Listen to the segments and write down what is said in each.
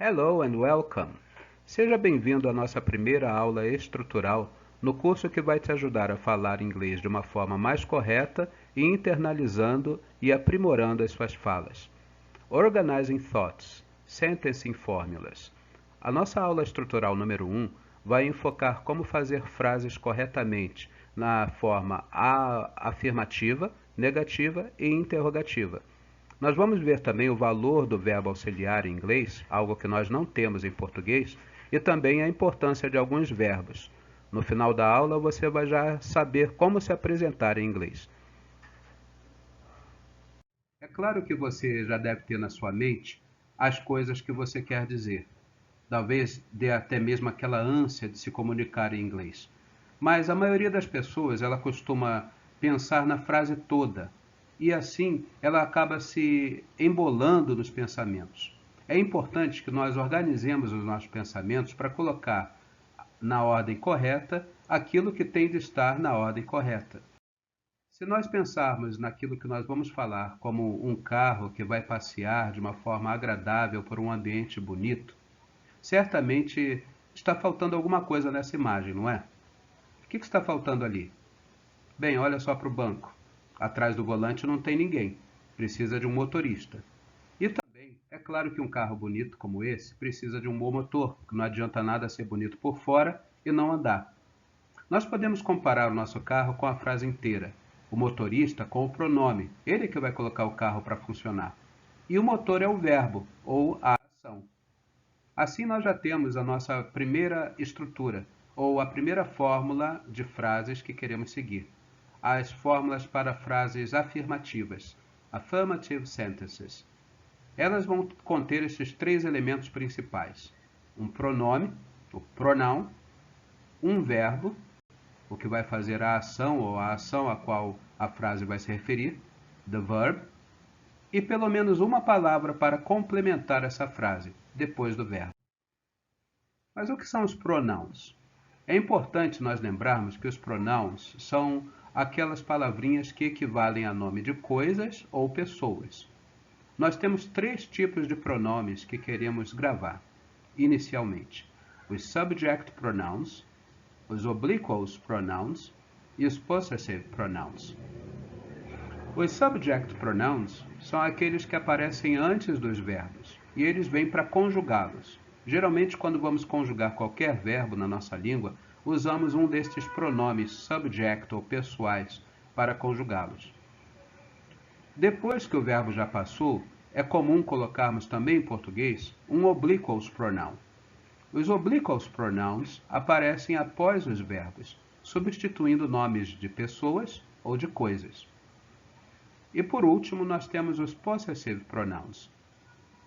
Hello and welcome! Seja bem-vindo à nossa primeira aula estrutural no curso que vai te ajudar a falar inglês de uma forma mais correta e internalizando e aprimorando as suas falas. Organizing Thoughts, Sentencing Formulas. A nossa aula estrutural número 1 vai enfocar como fazer frases corretamente na forma afirmativa, negativa e interrogativa. Nós vamos ver também o valor do verbo auxiliar em inglês, algo que nós não temos em português, e também a importância de alguns verbos. No final da aula você vai já saber como se apresentar em inglês. É claro que você já deve ter na sua mente as coisas que você quer dizer. Talvez dê até mesmo aquela ânsia de se comunicar em inglês. Mas a maioria das pessoas, ela costuma pensar na frase toda, e assim ela acaba se embolando nos pensamentos. É importante que nós organizemos os nossos pensamentos para colocar na ordem correta aquilo que tem de estar na ordem correta. Se nós pensarmos naquilo que nós vamos falar como um carro que vai passear de uma forma agradável por um ambiente bonito, certamente está faltando alguma coisa nessa imagem, não é? O que está faltando ali? Bem, olha só para o banco. Atrás do volante não tem ninguém. Precisa de um motorista. E também, é claro que um carro bonito como esse precisa de um bom motor, que não adianta nada ser bonito por fora e não andar. Nós podemos comparar o nosso carro com a frase inteira. O motorista com o pronome, ele que vai colocar o carro para funcionar. E o motor é o verbo, ou a ação. Assim nós já temos a nossa primeira estrutura, ou a primeira fórmula de frases que queremos seguir. As fórmulas para frases afirmativas, affirmative sentences. Elas vão conter esses três elementos principais: um pronome, o pronoun, um verbo, o que vai fazer a ação ou a ação a qual a frase vai se referir, the verb, e pelo menos uma palavra para complementar essa frase, depois do verbo. Mas o que são os pronouns? É importante nós lembrarmos que os pronouns são aquelas palavrinhas que equivalem a nome de coisas ou pessoas. Nós temos três tipos de pronomes que queremos gravar, inicialmente: os subject pronouns, os obliquous pronouns e os possessive pronouns. Os subject pronouns são aqueles que aparecem antes dos verbos e eles vêm para conjugá-los. Geralmente, quando vamos conjugar qualquer verbo na nossa língua, usamos um destes pronomes subject ou pessoais para conjugá-los. Depois que o verbo já passou, é comum colocarmos também em português um obliquous pronoun. Os obliquous pronouns aparecem após os verbos, substituindo nomes de pessoas ou de coisas. E por último, nós temos os possessive pronouns.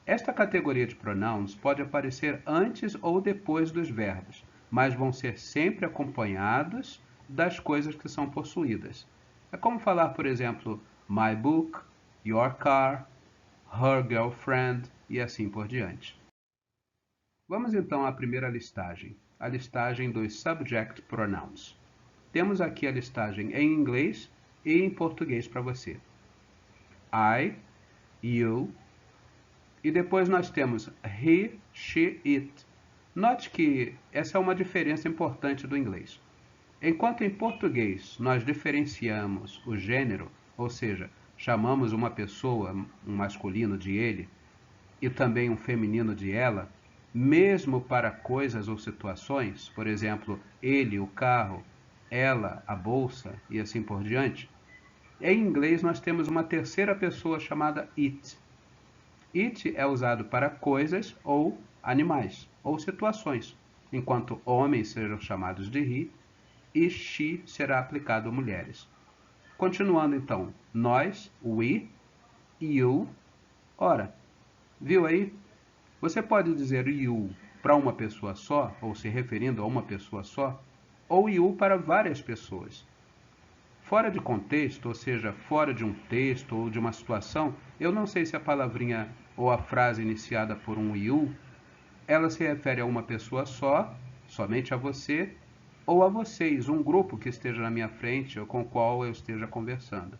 Esta categoria de pronouns pode aparecer antes ou depois dos verbos, mas vão ser sempre acompanhados das coisas que são possuídas. É como falar, por exemplo, my book, your car, her girlfriend e assim por diante. Vamos então à primeira listagem, a listagem dos subject pronouns. Temos aqui a listagem em inglês e em português para você. I, you, e depois nós temos he, she, it. Note que essa é uma diferença importante do inglês. Enquanto em português nós diferenciamos o gênero, ou seja, chamamos uma pessoa, um masculino de ele, e também um feminino de ela, mesmo para coisas ou situações, por exemplo, ele, o carro, ela, a bolsa e assim por diante, em inglês nós temos uma terceira pessoa chamada it. It é usado para coisas ou animais, ou situações, enquanto homens serão chamados de he e she será aplicado a mulheres. Continuando então, nós, we, you. Ora, viu aí? Você pode dizer you para uma pessoa só, ou se referindo a uma pessoa só, ou you para várias pessoas. Fora de contexto, ou seja, fora de um texto ou de uma situação, eu não sei se a palavrinha ou a frase iniciada por um you, ela se refere a uma pessoa só, somente a você, ou a vocês, um grupo que esteja na minha frente ou com o qual eu esteja conversando.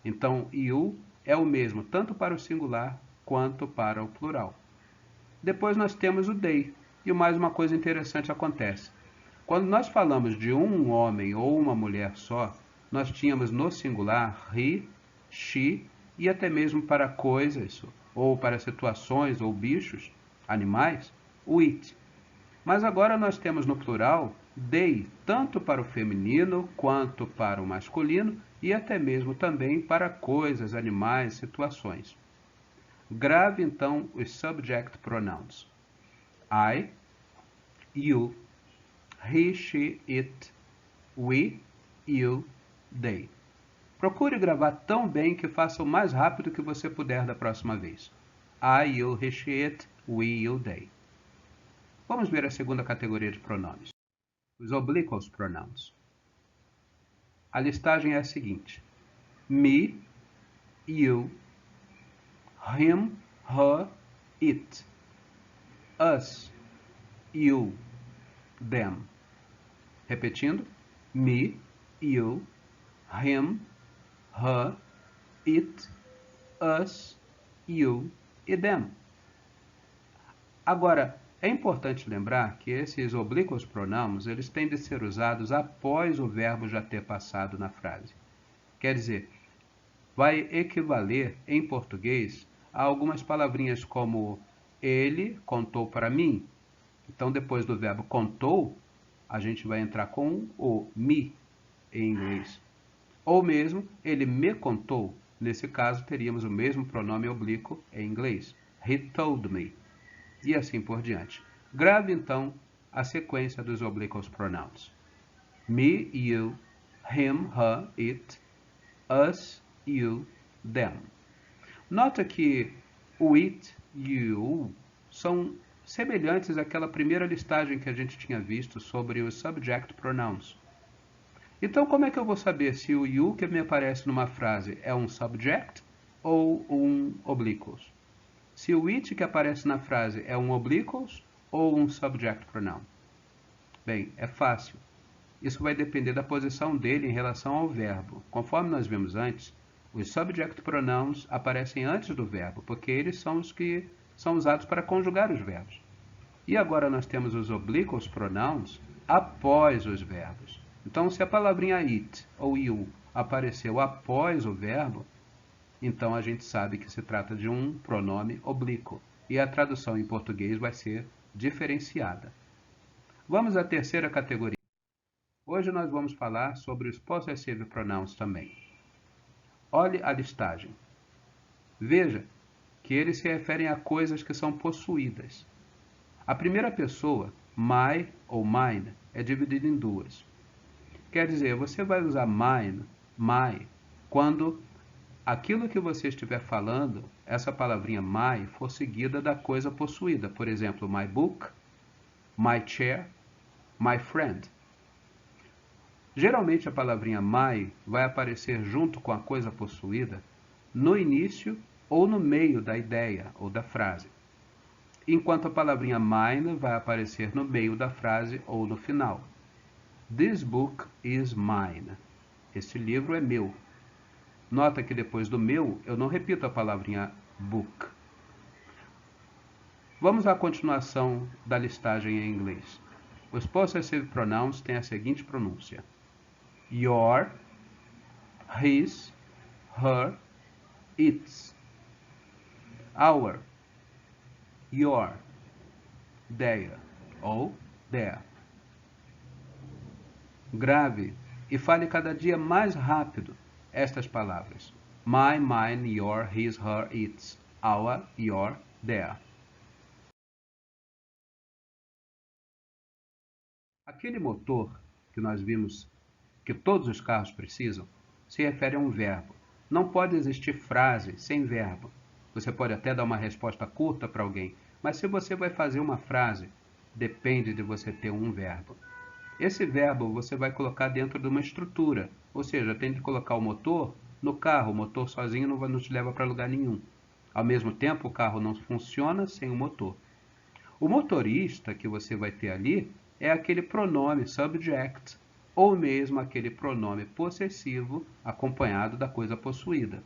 Então, you é o mesmo tanto para o singular quanto para o plural. Depois nós temos o they. E mais uma coisa interessante acontece. Quando nós falamos de um homem ou uma mulher só, nós tínhamos no singular he, she e até mesmo para coisas ou para situações ou bichos, animais, o it. Mas agora nós temos no plural they, tanto para o feminino quanto para o masculino e até mesmo também para coisas, animais, situações. Grave então os subject pronouns. I, you, he, she, it, we, you, they. Procure gravar tão bem que faça o mais rápido que você puder da próxima vez. I, you, he, she, it, we, you, they. Vamos ver a segunda categoria de pronomes. Os obliquous pronouns. A listagem é a seguinte: me, you, him, her, it, us, you, them. Repetindo: me, you, him, her, it, us, you e them. Agora, é importante lembrar que esses oblíquos pronomes eles têm de ser usados após o verbo já ter passado na frase. Quer dizer, vai equivaler em português a algumas palavrinhas como ele contou para mim. Então, depois do verbo contou, a gente vai entrar com o me em inglês. Ou mesmo, ele me contou. Nesse caso, teríamos o mesmo pronome oblíquo em inglês. He told me. E assim por diante. Grave, então, a sequência dos obliquous pronouns. Me, you, him, her, it, us, you, them. Nota que o it e o são semelhantes àquela primeira listagem que a gente tinha visto sobre os subject pronouns. Então, como é que eu vou saber se o you que me aparece numa frase é um subject ou um obliquous? Se o it que aparece na frase é um obliquous ou um subject pronoun? Bem, é fácil. Isso vai depender da posição dele em relação ao verbo. Conforme nós vimos antes, os subject pronouns aparecem antes do verbo, porque eles são os que são usados para conjugar os verbos. E agora nós temos os obliquous pronouns após os verbos. Então, se a palavrinha it ou you apareceu após o verbo, então a gente sabe que se trata de um pronome oblíquo. E a tradução em português vai ser diferenciada. Vamos à terceira categoria. Hoje nós vamos falar sobre os possessive pronouns também. Olhe a listagem. Veja que eles se referem a coisas que são possuídas. A primeira pessoa, my ou mine, é dividida em duas. Quer dizer, você vai usar mine, my, quando aquilo que você estiver falando, essa palavrinha my, for seguida da coisa possuída. Por exemplo, my book, my chair, my friend. Geralmente a palavrinha my vai aparecer junto com a coisa possuída no início ou no meio da ideia ou da frase, enquanto a palavrinha mine vai aparecer no meio da frase ou no final. This book is mine. Este livro é meu. Nota que depois do meu, eu não repito a palavrinha book. Vamos à continuação da listagem em inglês. Os possessive pronouns têm a seguinte pronúncia: your, his, her, its, our, your, their ou their. Grave e fale cada dia mais rápido estas palavras: my, mine, your, his, her, its, our, your, their. Aquele motor que nós vimos que todos os carros precisam se refere a um verbo. Não pode existir frase sem verbo. Você pode até dar uma resposta curta para alguém, mas se você vai fazer uma frase, depende de você ter um verbo. Esse verbo você vai colocar dentro de uma estrutura, ou seja, tem de colocar o motor no carro. O motor sozinho não te leva para lugar nenhum. Ao mesmo tempo, o carro não funciona sem o motor. O motorista que você vai ter ali é aquele pronome subject, ou mesmo aquele pronome possessivo acompanhado da coisa possuída.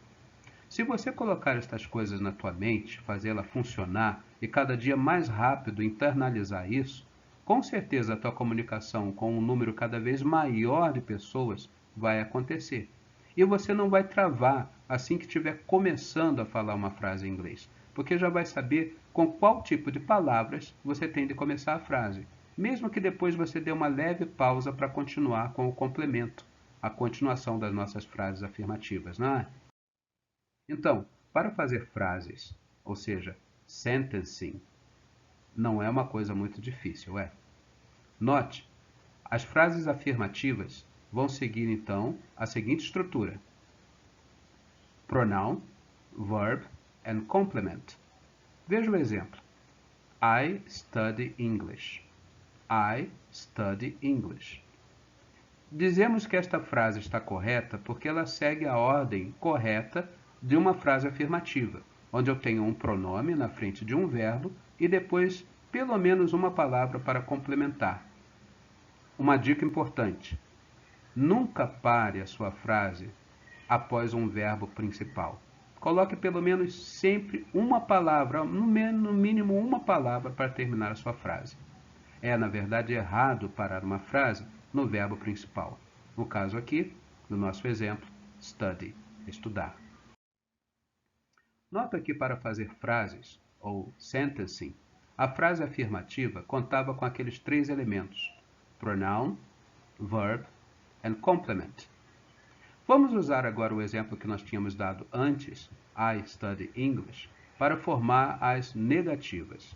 Se você colocar estas coisas na tua mente, fazê-la funcionar e cada dia mais rápido internalizar isso, com certeza a tua comunicação com um número cada vez maior de pessoas vai acontecer. E você não vai travar assim que estiver começando a falar uma frase em inglês, porque já vai saber com qual tipo de palavras você tem de começar a frase, mesmo que depois você dê uma leve pausa para continuar com o complemento, a continuação das nossas frases afirmativas, não é? Então, para fazer frases, ou seja, sentencing, não é uma coisa muito difícil, é? Note, as frases afirmativas vão seguir então a seguinte estrutura: pronoun, verb and complement. Veja o exemplo. I study English. I study English. Dizemos que esta frase está correta porque ela segue a ordem correta de uma frase afirmativa, onde eu tenho um pronome na frente de um verbo e depois pelo menos uma palavra para complementar. Uma dica importante: nunca pare a sua frase após um verbo principal. Coloque pelo menos sempre uma palavra, no mínimo uma palavra para terminar a sua frase. É, na verdade, errado parar uma frase no verbo principal. No caso aqui, do nosso exemplo, study, estudar. Nota que para fazer frases, ou sentencing, a frase afirmativa contava com aqueles três elementos: pronoun, verb and complement. Vamos usar agora o exemplo que nós tínhamos dado antes, I study English, para formar as negativas.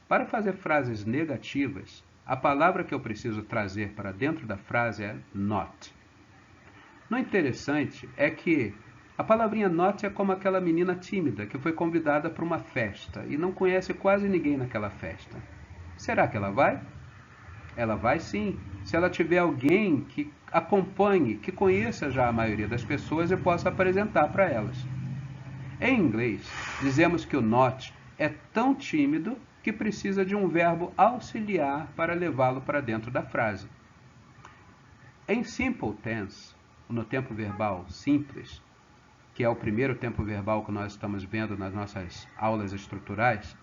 Para fazer frases negativas, a palavra que eu preciso trazer para dentro da frase é not. O interessante é que a palavrinha not é como aquela menina tímida que foi convidada para uma festa e não conhece quase ninguém naquela festa. Será que ela vai? Ela vai sim, se ela tiver alguém que acompanhe, que conheça já a maioria das pessoas e possa apresentar para elas. Em inglês, dizemos que o not é tão tímido que precisa de um verbo auxiliar para levá-lo para dentro da frase. Em simple tense, no tempo verbal simples, que é o primeiro tempo verbal que nós estamos vendo nas nossas aulas estruturais,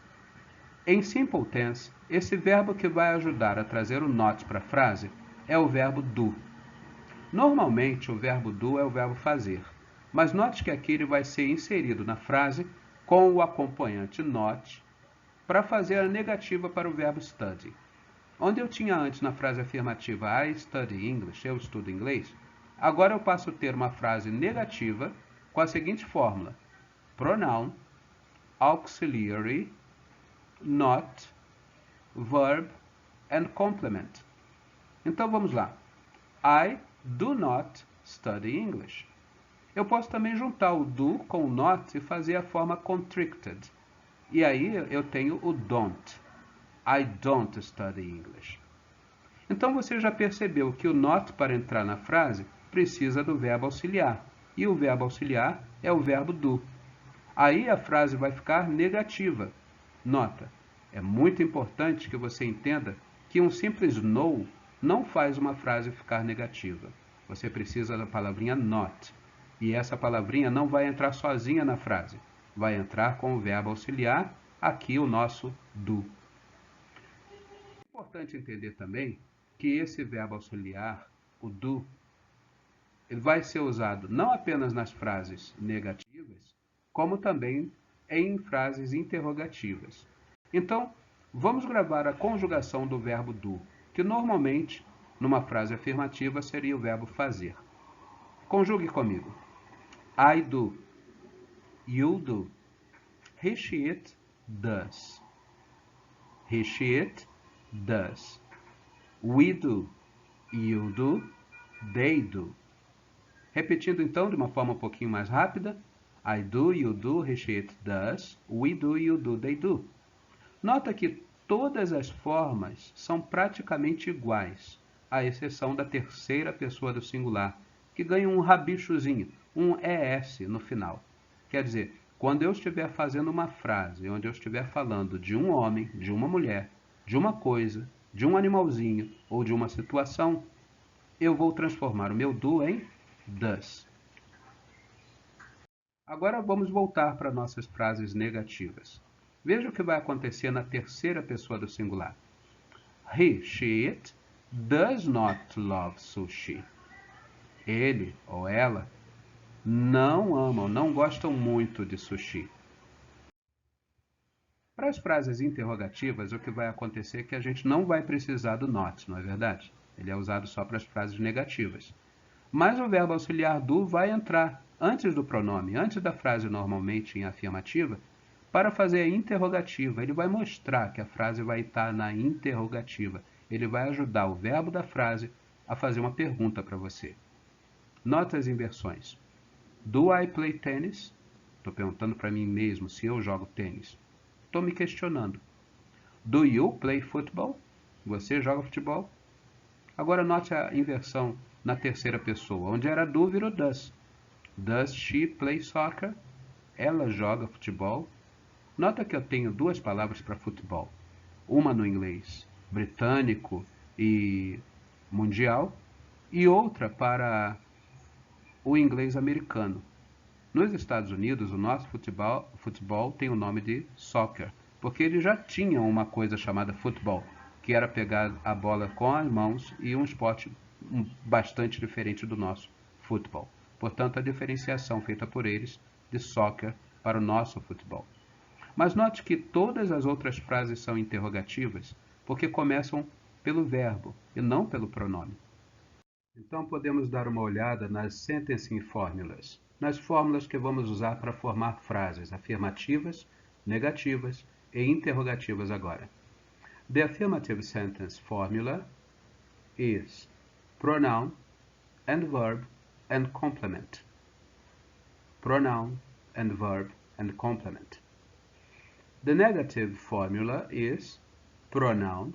em simple tense, esse verbo que vai ajudar a trazer o not para a frase é o verbo do. Normalmente, o verbo do é o verbo fazer, mas note que aqui ele vai ser inserido na frase com o acompanhante not para fazer a negativa para o verbo study. Onde eu tinha antes na frase afirmativa I study English, eu estudo inglês, agora eu passo a ter uma frase negativa com a seguinte fórmula: pronoun, auxiliary, not, verb and complement. Então vamos lá. I do not study English. Eu posso também juntar o do com o not e fazer a forma contracted. E aí eu tenho o don't. I don't study English. Então você já percebeu que o not para entrar na frase precisa do verbo auxiliar. E o verbo auxiliar é o verbo do. Aí a frase vai ficar negativa. Nota, é muito importante que você entenda que um simples no não faz uma frase ficar negativa. Você precisa da palavrinha not. E essa palavrinha não vai entrar sozinha na frase. Vai entrar com o verbo auxiliar, aqui o nosso do. É importante entender também que esse verbo auxiliar, o do, ele vai ser usado não apenas nas frases negativas, como também em frases interrogativas. Então, vamos gravar a conjugação do verbo do, que normalmente, numa frase afirmativa, seria o verbo fazer. Conjugue comigo. I do. You do. He, she, it, does. He, she, it, does. We do. You do. They do. Repetindo então de uma forma um pouquinho mais rápida. I do, you do, he, she, it, does. We do, you do, they do. Nota que todas as formas são praticamente iguais, à exceção da terceira pessoa do singular, que ganha um rabichozinho, um ES no final. Quer dizer, quando eu estiver fazendo uma frase, onde eu estiver falando de um homem, de uma mulher, de uma coisa, de um animalzinho ou de uma situação, eu vou transformar o meu do em does. Agora vamos voltar para nossas frases negativas. Veja o que vai acontecer na terceira pessoa do singular. He, she, it does not love sushi. Ele ou ela não amam, não gostam muito de sushi. Para as frases interrogativas, o que vai acontecer é que a gente não vai precisar do not, não é verdade? Ele é usado só para as frases negativas. Mas o verbo auxiliar do vai entrar antes do pronome, antes da frase normalmente em afirmativa, para fazer a interrogativa. Ele vai mostrar que a frase vai estar na interrogativa. Ele vai ajudar o verbo da frase a fazer uma pergunta para você. Nota as inversões. Do I play tennis? Estou perguntando para mim mesmo se eu jogo tênis. Estou me questionando. Do you play football? Você joga futebol? Agora note a inversão na terceira pessoa, onde era do virou does. Does she play soccer? Ela joga futebol? Nota que eu tenho duas palavras para futebol. Uma no inglês britânico e mundial e outra para o inglês americano. Nos Estados Unidos, o nosso futebol tem o nome de soccer, porque eles já tinham uma coisa chamada futebol, que era pegar a bola com as mãos e um esporte bastante diferente do nosso futebol. Portanto, a diferenciação feita por eles de soccer para o nosso futebol. Mas note que todas as outras frases são interrogativas, porque começam pelo verbo e não pelo pronome. Então podemos dar uma olhada nas sentencing formulas, nas fórmulas que vamos usar para formar frases afirmativas, negativas e interrogativas agora. The affirmative sentence formula is pronoun and verb and complement. Pronoun and verb and complement. The negative formula is pronoun,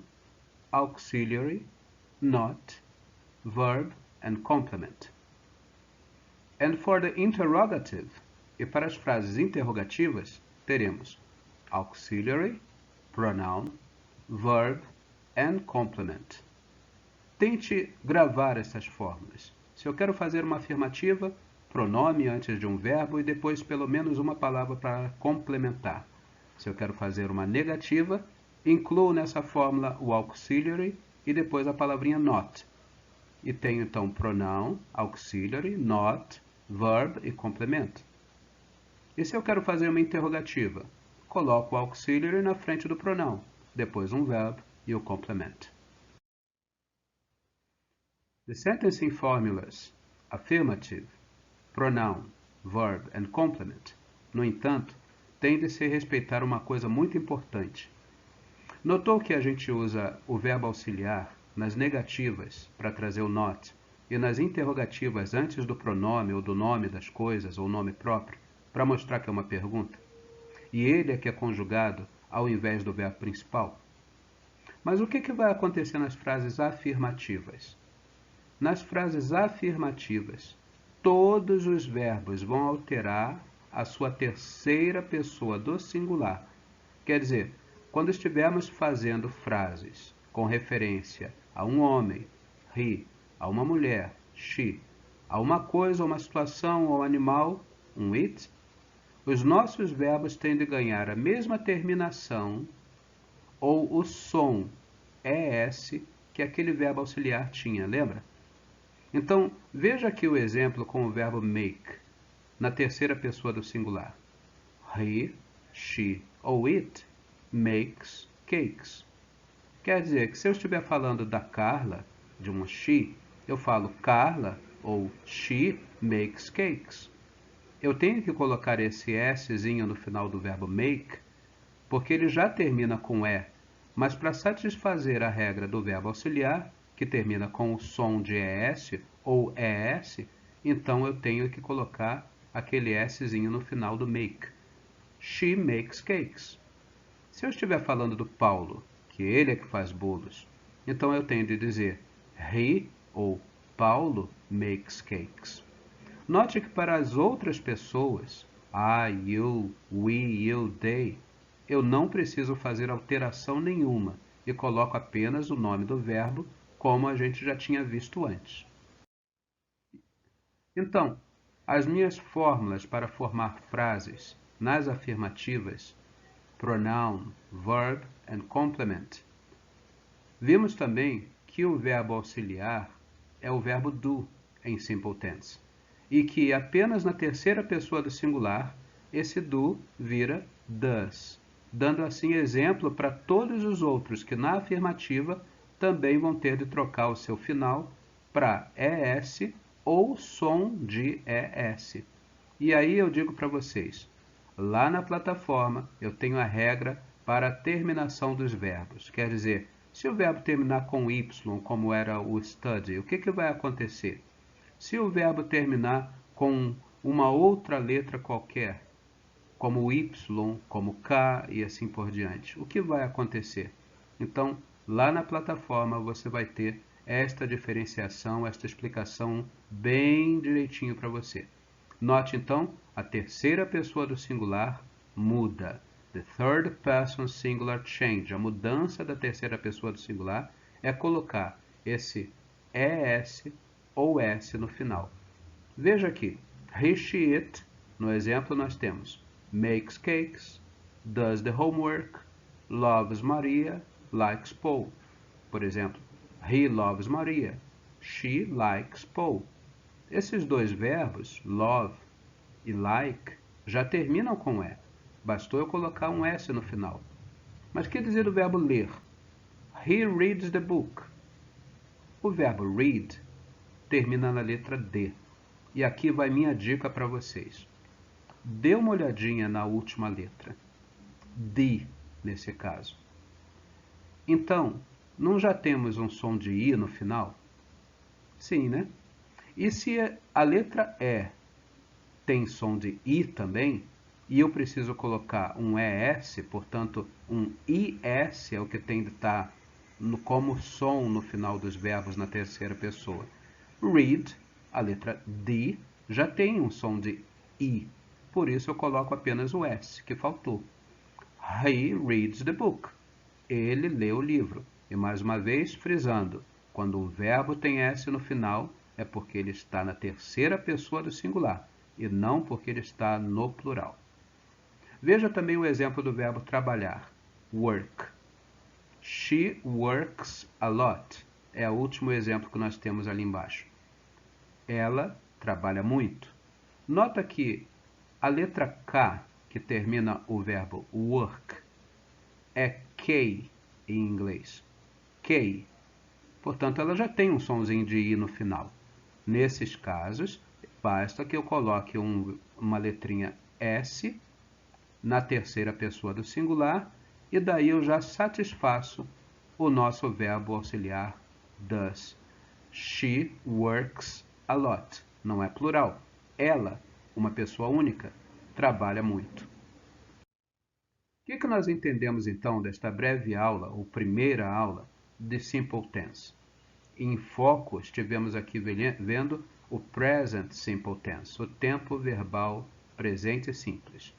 auxiliary, not, verb and complement. And for the interrogative, e para as frases interrogativas, teremos auxiliary, pronoun, verb and complement. Tente gravar essas fórmulas. Se eu quero fazer uma afirmativa, pronome antes de um verbo e depois pelo menos uma palavra para complementar. Se eu quero fazer uma negativa, incluo nessa fórmula o auxiliary e depois a palavrinha not. E tenho então pronoun, auxiliary, not, verb e complemento. E se eu quero fazer uma interrogativa? Coloco o auxiliary na frente do pronoun, depois um verbo e o complemento. The sentencing formulas affirmative, pronoun, verb and complement, no entanto, têm de se respeitar uma coisa muito importante. Notou que a gente usa o verbo auxiliar nas negativas para trazer o not e nas interrogativas antes do pronome ou do nome das coisas ou nome próprio para mostrar que é uma pergunta? E ele é que é conjugado ao invés do verbo principal. Mas o que vai acontecer nas frases afirmativas? Nas frases afirmativas, todos os verbos vão alterar a sua terceira pessoa do singular. Quer dizer, quando estivermos fazendo frases com referência a um homem, he, a uma mulher, she, a uma coisa, uma situação ou animal, um it, os nossos verbos têm de ganhar a mesma terminação ou o som es que aquele verbo auxiliar tinha, lembra? Então, veja aqui o exemplo com o verbo make, na terceira pessoa do singular. He, she ou it makes cakes. Quer dizer que se eu estiver falando da Carla, de uma she, eu falo Carla ou she makes cakes. Eu tenho que colocar esse szinho no final do verbo make, porque ele já termina com e, mas para satisfazer a regra do verbo auxiliar, que termina com o som de es ou es, então eu tenho que colocar aquele szinho no final do make. She makes cakes. Se eu estiver falando do Paulo, que ele é que faz bolos, então eu tenho de dizer he ou Paulo makes cakes. Note que para as outras pessoas, I, you, we, you, they, eu não preciso fazer alteração nenhuma e coloco apenas o nome do verbo, como a gente já tinha visto antes. Então, As minhas fórmulas para formar frases nas afirmativas, pronoun, verb and complement. Vimos também que o verbo auxiliar é o verbo do em simple tense e que apenas na terceira pessoa do singular esse do vira does, dando assim exemplo para todos os outros que na afirmativa também vão ter de trocar o seu final para es ou som de es. E aí eu digo para vocês, lá na plataforma eu tenho a regra para a terminação dos verbos. Quer dizer, se o verbo terminar com y, como era o study, o que vai acontecer? Se o verbo terminar com uma outra letra qualquer, como y, como k e assim por diante, o que vai acontecer? Então, lá na plataforma você vai ter esta diferenciação, esta explicação bem direitinho para você. Note então, a terceira pessoa do singular muda. The third person singular change. A mudança da terceira pessoa do singular é colocar esse es ou s no final. Veja aqui, he, she, it. No exemplo nós temos makes cakes, does the homework, loves Maria, likes Paul. Por exemplo, he loves Maria, she likes Paul. Esses dois verbos, love e like, já terminam com E. Bastou eu colocar um S no final. Mas que dizer do verbo ler? He reads the book. O verbo read termina na letra D. E aqui vai minha dica para vocês. Dê uma olhadinha na última letra. D, nesse caso. Então, não já temos um som de I no final? Sim, né? E se a letra E tem som de I também, e eu preciso colocar um ES, portanto, um IS é o que tem de estar como som no final dos verbos na terceira pessoa. Read, a letra D, já tem um som de I, por isso eu coloco apenas o S, que faltou. He reads the book. Ele lê o livro. E mais uma vez, frisando, quando um verbo tem S no final, é porque ele está na terceira pessoa do singular, e não porque ele está no plural. Veja também o exemplo do verbo trabalhar, work. She works a lot. É o último exemplo que nós temos ali embaixo. Ela trabalha muito. Nota que a letra K, que termina o verbo work, é K em inglês. K. Portanto, ela já tem um sonzinho de I no final. Nesses casos, basta que eu coloque uma letrinha S na terceira pessoa do singular e daí eu já satisfaço o nosso verbo auxiliar does. She works a lot. Não é plural. Ela, uma pessoa única, trabalha muito. O que nós entendemos então desta breve aula, ou primeira aula, de Simple Tense? Em foco, estivemos aqui vendo o Present Simple Tense, o tempo verbal presente simples.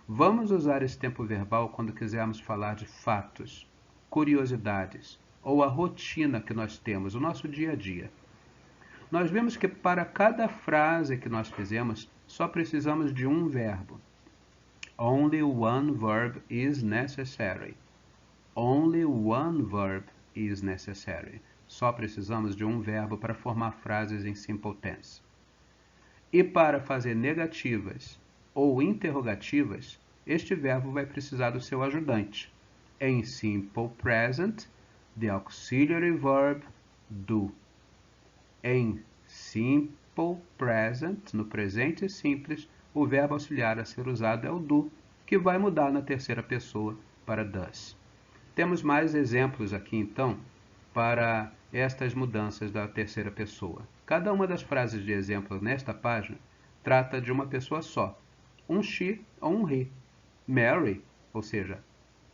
Vamos usar esse tempo verbal quando quisermos falar de fatos, curiosidades ou a rotina que nós temos, o nosso dia a dia. Nós vemos que para cada frase que nós fizemos, só precisamos de um verbo. Only one verb is necessary. Only one verb is necessary. Só precisamos de um verbo para formar frases em simple tense. E para fazer negativas ou interrogativas, este verbo vai precisar do seu ajudante. Em simple present, the auxiliary verb do. Em simple present, no presente simples, o verbo auxiliar a ser usado é o do, que vai mudar na terceira pessoa para does. Temos mais exemplos aqui, então, para estas mudanças da terceira pessoa. Cada uma das frases de exemplo nesta página trata de uma pessoa só, um she ou um he. Mary, ou seja,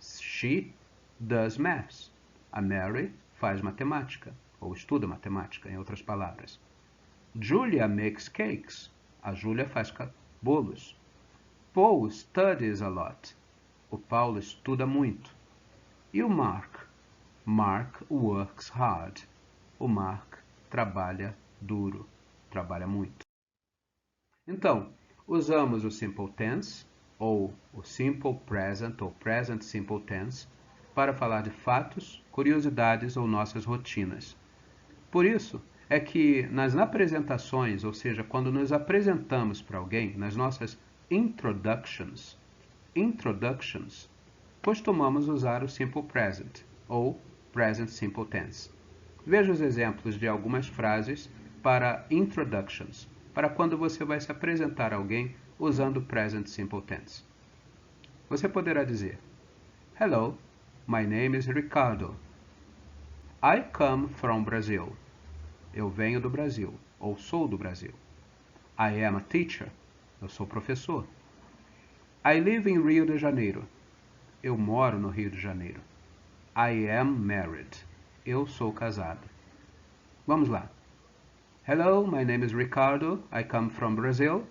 she does maths. A Mary faz matemática, ou estuda matemática, em outras palavras. Julia makes cakes. A Julia faz bolos. Paul studies a lot. O Paulo estuda muito. E o Mark? Mark works hard. O Mark trabalha duro, trabalha muito. Então, usamos o simple tense, ou o simple present, ou present simple tense, para falar de fatos, curiosidades ou nossas rotinas. Por isso é que nas apresentações, ou seja, quando nos apresentamos para alguém, nas nossas introductions, costumamos usar o simple present, ou present simple tense. Veja os exemplos de algumas frases para introductions, para quando você vai se apresentar a alguém usando o present simple tense. Você poderá dizer: Hello, my name is Ricardo. I come from Brazil. Eu venho do Brasil, ou sou do Brasil. I am a teacher. Eu sou professor. I live in Rio de Janeiro. Eu moro no Rio de Janeiro. I am married. Eu sou casado. Vamos lá. Hello, my name is Ricardo. I come from Brazil.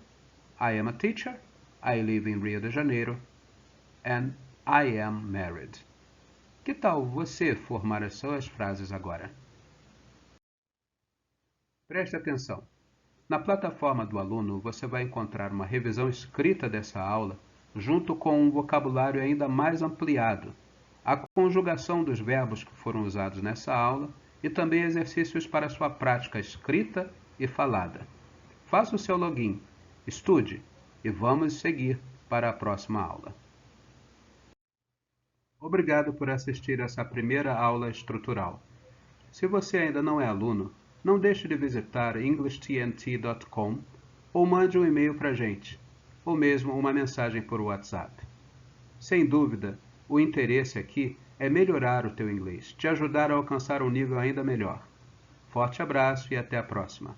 I am a teacher. I live in Rio de Janeiro. And I am married. Que tal você formar as suas frases agora? Preste atenção. Na plataforma do aluno, você vai encontrar uma revisão escrita dessa aula, junto com um vocabulário ainda mais ampliado, a conjugação dos verbos que foram usados nessa aula e também exercícios para sua prática escrita e falada. Faça o seu login, estude e vamos seguir para a próxima aula. Obrigado por assistir essa primeira aula estrutural. Se você ainda não é aluno, não deixe de visitar englishtnt.com ou mande um e-mail para a gente, ou mesmo uma mensagem por WhatsApp. Sem dúvida, o interesse aqui é melhorar o teu inglês, te ajudar a alcançar um nível ainda melhor. Forte abraço e até a próxima!